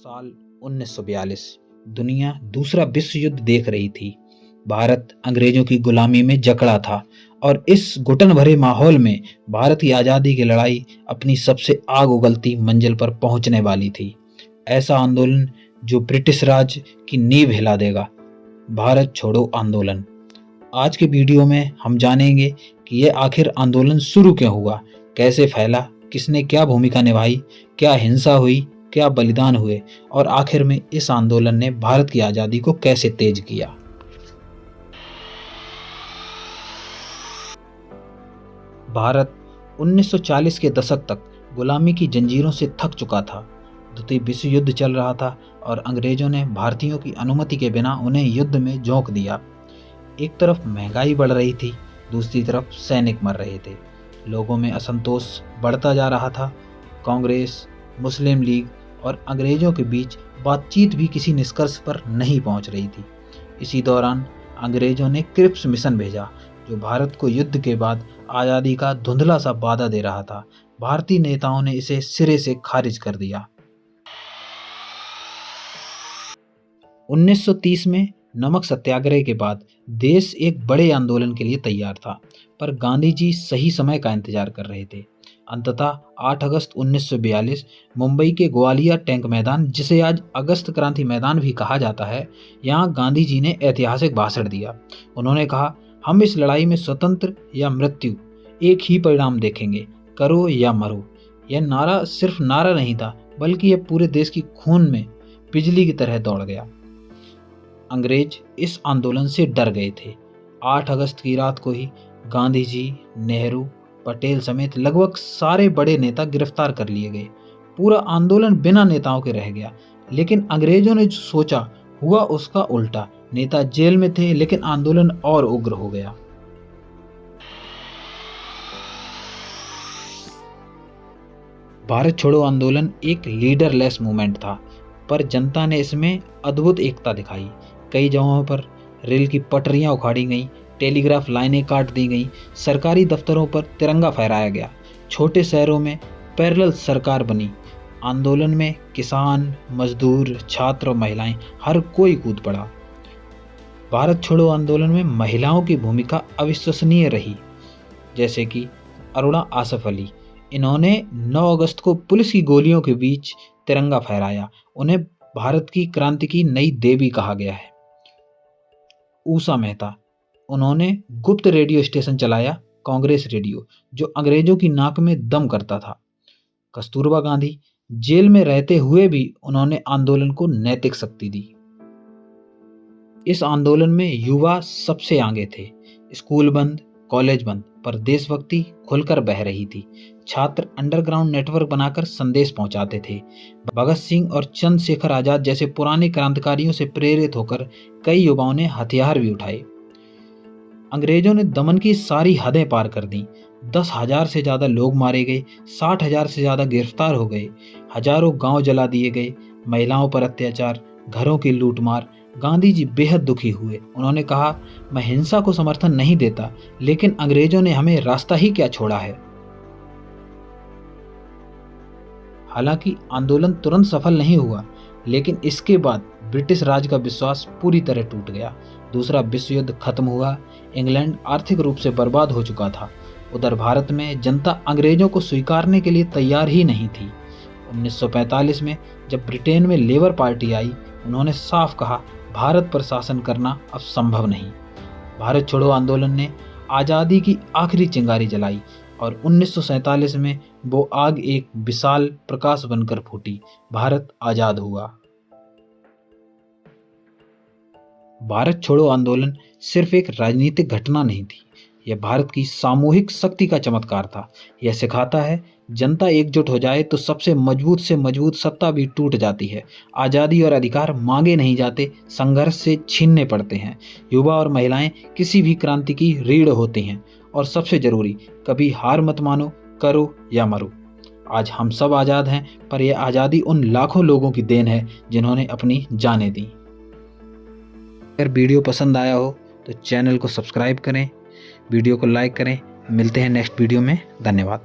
साल 1942 दुनिया दूसरा विश्व युद्ध देख रही थी। भारत अंग्रेजों की गुलामी में जकड़ा था और इस घुटन भरे माहौल में भारत की आज़ादी की लड़ाई अपनी सबसे आग उगलती मंजिल पर पहुंचने वाली थी। ऐसा आंदोलन जो ब्रिटिश राज की नींव हिला देगा, भारत छोड़ो आंदोलन। आज के वीडियो में हम जानेंगे कि यह आखिर आंदोलन शुरू क्यों हुआ, कैसे फैला, किसने क्या भूमिका निभाई, क्या हिंसा हुई, क्या बलिदान हुए और आखिर में इस आंदोलन ने भारत की आज़ादी को कैसे तेज किया। भारत 1940 के दशक तक गुलामी की जंजीरों से थक चुका था। द्वितीय विश्व युद्ध चल रहा था और अंग्रेजों ने भारतीयों की अनुमति के बिना उन्हें युद्ध में झोंक दिया। एक तरफ महंगाई बढ़ रही थी, दूसरी तरफ सैनिक मर रहे थे। लोगों में असंतोष बढ़ता जा रहा था। कांग्रेस, मुस्लिम लीग और अंग्रेजों के बीच बातचीत भी किसी निष्कर्ष पर नहीं पहुंच रही थी। इसी दौरान अंग्रेजों ने क्रिप्स मिशन भेजा, जो भारत को युद्ध के बाद आज़ादी का धुंधला सा वादा दे रहा था। भारतीय नेताओं ने इसे सिरे से खारिज कर दिया। 1930 में नमक सत्याग्रह के बाद देश एक बड़े आंदोलन के लिए तैयार था, पर गांधी जी सही समय का इंतजार कर रहे थे। अंततः 8 अगस्त 1942 मुंबई के ग्वालियर टैंक मैदान, जिसे आज अगस्त क्रांति मैदान भी कहा जाता है, यहाँ गांधी जी ने ऐतिहासिक भाषण दिया। उन्होंने कहा, हम इस लड़ाई में स्वतंत्र या मृत्यु एक ही परिणाम देखेंगे, करो या मरो। यह नारा सिर्फ नारा नहीं था, बल्कि यह पूरे देश की खून में बिजली की तरह दौड़ गया। अंग्रेज इस आंदोलन से डर गए थे। 8 अगस्त की रात को ही गांधी जी, नेहरू, पटेल समेत लगभग सारे बड़े नेता गिरफ्तार कर लिए गए। पूरा आंदोलन बिना नेताओं के रह गया। लेकिन अंग्रेजों ने जो सोचा, हुआ उसका उल्टा। नेता जेल में थे, लेकिन आंदोलन और उग्र हो गया। भारत छोड़ो आंदोलन एक लीडरलेस मूवमेंट था, पर जनता ने इसमें अद्भुत एकता दिखाई। कई जगहों पर रेल की पटरियां उखाड़ी गईं, टेलीग्राफ लाइनें काट दी गईं, सरकारी दफ्तरों पर तिरंगा फहराया गया। छोटे शहरों में पैरेलल सरकार बनी। आंदोलन में किसान, मजदूर, छात्र और महिलाएं, हर कोई कूद पड़ा। भारत छोड़ो आंदोलन में महिलाओं की भूमिका अविश्वसनीय रही, जैसे कि अरुणा आसफ अली। इन्होंने 9 अगस्त को पुलिस की गोलियों के बीच तिरंगा फहराया। उन्हें भारत की क्रांति की नई देवी कहा गया है। ऊषा मेहता, उन्होंने गुप्त रेडियो स्टेशन चलाया, कांग्रेस रेडियो, जो अंग्रेजों की नाक में दम करता था। कस्तूरबा गांधी, जेल में रहते हुए भी उन्होंने आंदोलन को नैतिक शक्ति दी। इस आंदोलन में युवा सबसे आगे थे। स्कूल बंद, कॉलेज बंद, पर देशभक्ति खुलकर बह रही थी। छात्र अंडरग्राउंड नेटवर्क बनाकर संदेश पहुंचाते थे। भगत सिंह और चंद्रशेखर आजाद जैसे पुराने क्रांतिकारियों से प्रेरित होकर कई युवाओं ने हथियार भी उठाए। अंग्रेजों ने दमन की सारी हदें पार कर दी। 10,000 से ज्यादा लोग मारे गए, 60,000 से ज्यादा गिरफ्तार हो गए, हजारों गांव जला दिए गए, महिलाओं पर अत्याचार, घरों की लूटमार। गांधी जी बेहद दुखी हुए। उन्होंने कहा, मैं हिंसा को समर्थन नहीं देता, लेकिन अंग्रेजों ने हमें रास्ता ही क्या छोड़ा है। हालांकि आंदोलन तुरंत सफल नहीं हुआ, लेकिन इसके बाद ब्रिटिश राज का विश्वास पूरी तरह टूट गया। दूसरा विश्व युद्ध खत्म हुआ। इंग्लैंड आर्थिक रूप से बर्बाद हो चुका था। उधर भारत में जनता अंग्रेजों को स्वीकारने के लिए तैयार ही नहीं थी। 1945 में जब ब्रिटेन में लेबर पार्टी आई, उन्होंने साफ कहा, भारत पर शासन करना अब संभव नहीं। भारत छोड़ो आंदोलन ने आज़ादी की आखिरी चिंगारी जलाई और 1947 में वो आग एक विशाल प्रकाश बनकर फूटी। भारत आज़ाद हुआ। भारत छोड़ो आंदोलन सिर्फ एक राजनीतिक घटना नहीं थी, यह भारत की सामूहिक शक्ति का चमत्कार था। यह सिखाता है, जनता एकजुट हो जाए तो सबसे मजबूत से मजबूत सत्ता भी टूट जाती है। आज़ादी और अधिकार मांगे नहीं जाते, संघर्ष से छीनने पड़ते हैं। युवा और महिलाएं किसी भी क्रांति की रीढ़ होती हैं। और सबसे जरूरी, कभी हार मत मानो, करो या मरो। आज हम सब आज़ाद हैं, पर यह आज़ादी उन लाखों लोगों की देन है जिन्होंने अपनी जानें दी। अगर वीडियो पसंद आया हो तो चैनल को सब्सक्राइब करें, वीडियो को लाइक करें। मिलते हैं नेक्स्ट वीडियो में। धन्यवाद।